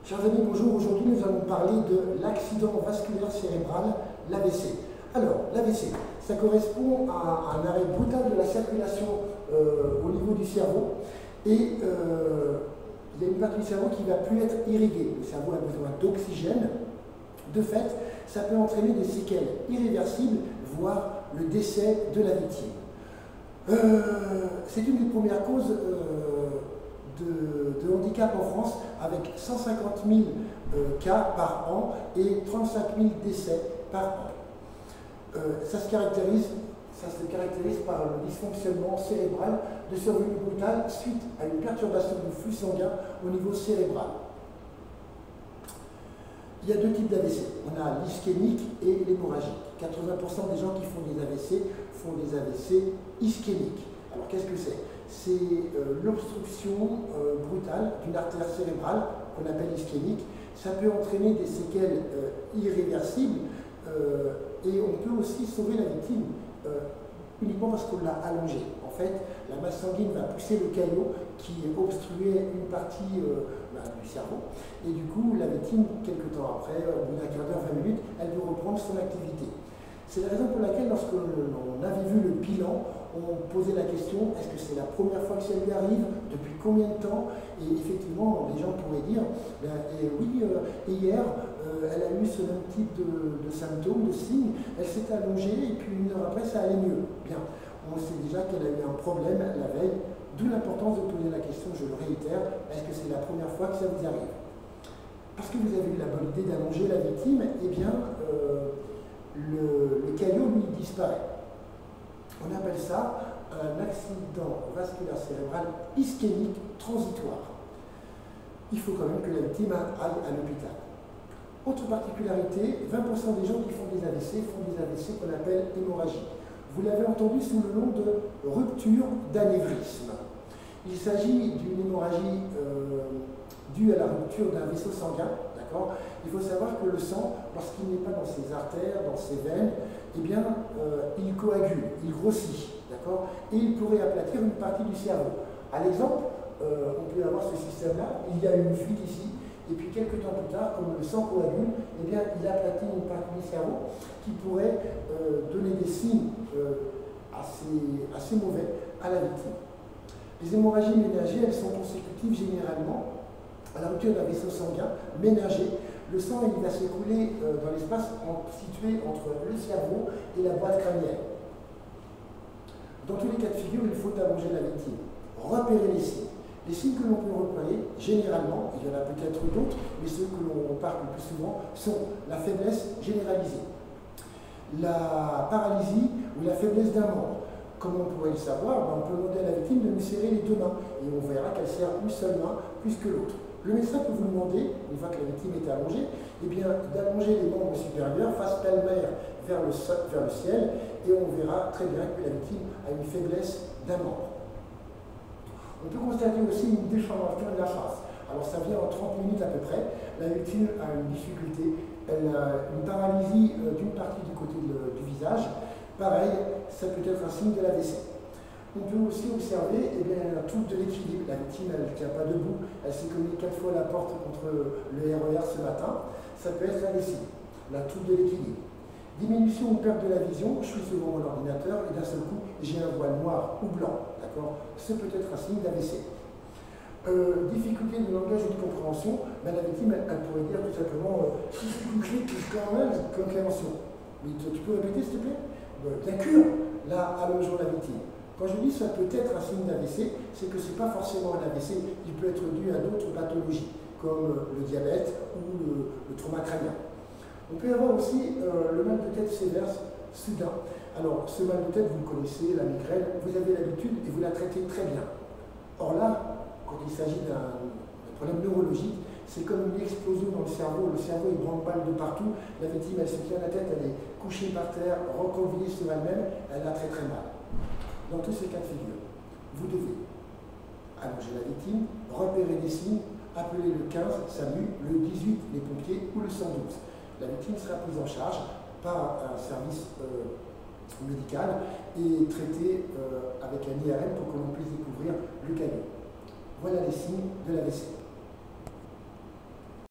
Chers amis, bonjour. Aujourd'hui, nous allons parler de l'accident vasculaire cérébral, l'AVC. Alors, l'AVC, ça correspond à un arrêt brutal de la circulation au niveau du cerveau et il y a une partie du cerveau qui ne va plus être irriguée. Le cerveau a besoin d'oxygène. De fait, ça peut entraîner des séquelles irréversibles, voire le décès de la victime. C'est une des premières causes de handicap en France, avec 150 000 cas par an et 35 000 décès par an. Ça se caractérise par le dysfonctionnement cérébral de survenue brutale suite à une perturbation du flux sanguin au niveau cérébral. Il y a deux types d'AVC. On a l'ischémique et l'hémorragique. 80% des gens qui font des AVC font des AVC ischémiques. Alors qu'est-ce que c'est? C'est l'obstruction brutale d'une artère cérébrale qu'on appelle ischémique. Ça peut entraîner des séquelles irréversibles et on peut aussi sauver la victime uniquement parce qu'on l'a allongée. En fait, la masse sanguine va pousser le caillot qui obstruait une partie du cerveau et du coup, la victime, quelques temps après, au bout d'un quart d'heure, 20 minutes, elle peut reprendre son activité. C'est la raison pour laquelle, lorsque l'on avait vu le bilan, on posait la question, est-ce que c'est la première fois que ça lui arrive? Depuis combien de temps? Et effectivement, les gens pourraient dire, oui, hier, elle a eu ce même type de symptômes, de signes, elle s'est allongée et puis une heure après, ça allait mieux. Bien, on sait déjà qu'elle a eu un problème la veille, d'où l'importance de poser la question, je le réitère, est-ce que c'est la première fois que ça vous arrive? Parce que vous avez eu la bonne idée d'allonger la victime, eh bien, le caillot, lui, disparaît. On appelle ça un accident vasculaire cérébral ischémique transitoire. Il faut quand même que la victime aille à l'hôpital. Autre particularité, 20% des gens qui font des AVC qu'on appelle hémorragie. Vous l'avez entendu sous le nom de rupture d'anévrisme. Il s'agit d'une hémorragie due à la rupture d'un vaisseau sanguin. Il faut savoir que le sang, lorsqu'il n'est pas dans ses artères, dans ses veines, eh bien, il coagule, il grossit, et il pourrait aplatir une partie du cerveau. À l'exemple, on peut avoir ce système-là, il y a une fuite ici, et puis quelques temps plus tard, comme le sang coagule, eh bien, il aplatit une partie du cerveau qui pourrait donner des signes assez mauvais à la victime. Les hémorragies ménagées, elles sont consécutives généralement à la rupture d'un vaisseau sanguin ménagé. Le sang il va s'écouler dans l'espace situé entre le cerveau et la boîte crânienne. Dans tous les cas de figure, il faut allonger la victime. Repérer les signes. Les signes que l'on peut repérer, généralement, il y en a peut-être d'autres, mais ceux que l'on parle le plus souvent, sont la faiblesse généralisée, la paralysie ou la faiblesse d'un membre. Comment on pourrait le savoir? On peut demander à la victime de nous serrer les deux mains et on verra qu'elle serre une seule main plus que l'autre. Le médecin peut vous demander, une fois que la victime est allongée, eh bien, d'allonger les membres supérieurs face palmaire vers le ciel et on verra très bien que la victime a une faiblesse d'un membre. On peut constater aussi une déformation de la face. Alors ça vient en 30 minutes à peu près. La victime a une difficulté, elle a une paralysie d'une partie du côté du visage. Pareil, ça peut être un signe de l'AVC. On peut aussi observer un trouble de l'équilibre. La victime, elle ne tient pas debout, elle s'est cognée 4 fois la porte contre le RER ce matin. Ça peut être l'AVC, la trouble de l'équilibre. Diminution ou perte de la vision, je suis devant mon ordinateur et d'un seul coup, j'ai un voile noir ou blanc. Ce peut être un signe d'AVC. Difficulté de langage ou de compréhension, la victime, elle pourrait dire tout simplement compréhension. Mais tu peux répéter s'il te plaît? Bien sûr, là, allongeons la victime. Quand je dis ça peut être un signe d'AVC, c'est que ce n'est pas forcément un AVC, il peut être dû à d'autres pathologies, comme le diabète ou le trauma crânien. On peut avoir aussi le mal de tête sévère soudain. Alors, ce mal de tête, vous le connaissez, la migraine, vous avez l'habitude et vous la traitez très bien. Or là, quand il s'agit d'un problème neurologique, c'est comme une explosion dans le cerveau il branle-balle de partout, la victime, elle se tient la tête, elle est couchée par terre, recroquevillée sur elle-même, elle a très très mal. Dans tous ces cas de figure, vous devez allonger la victime, repérer des signes, appeler le 15, SAMU, le 18, les pompiers ou le 112. La victime sera prise en charge par un service médical et traitée avec un IRM pour que l'on puisse découvrir le caillot. Voilà les signes de l'AVC.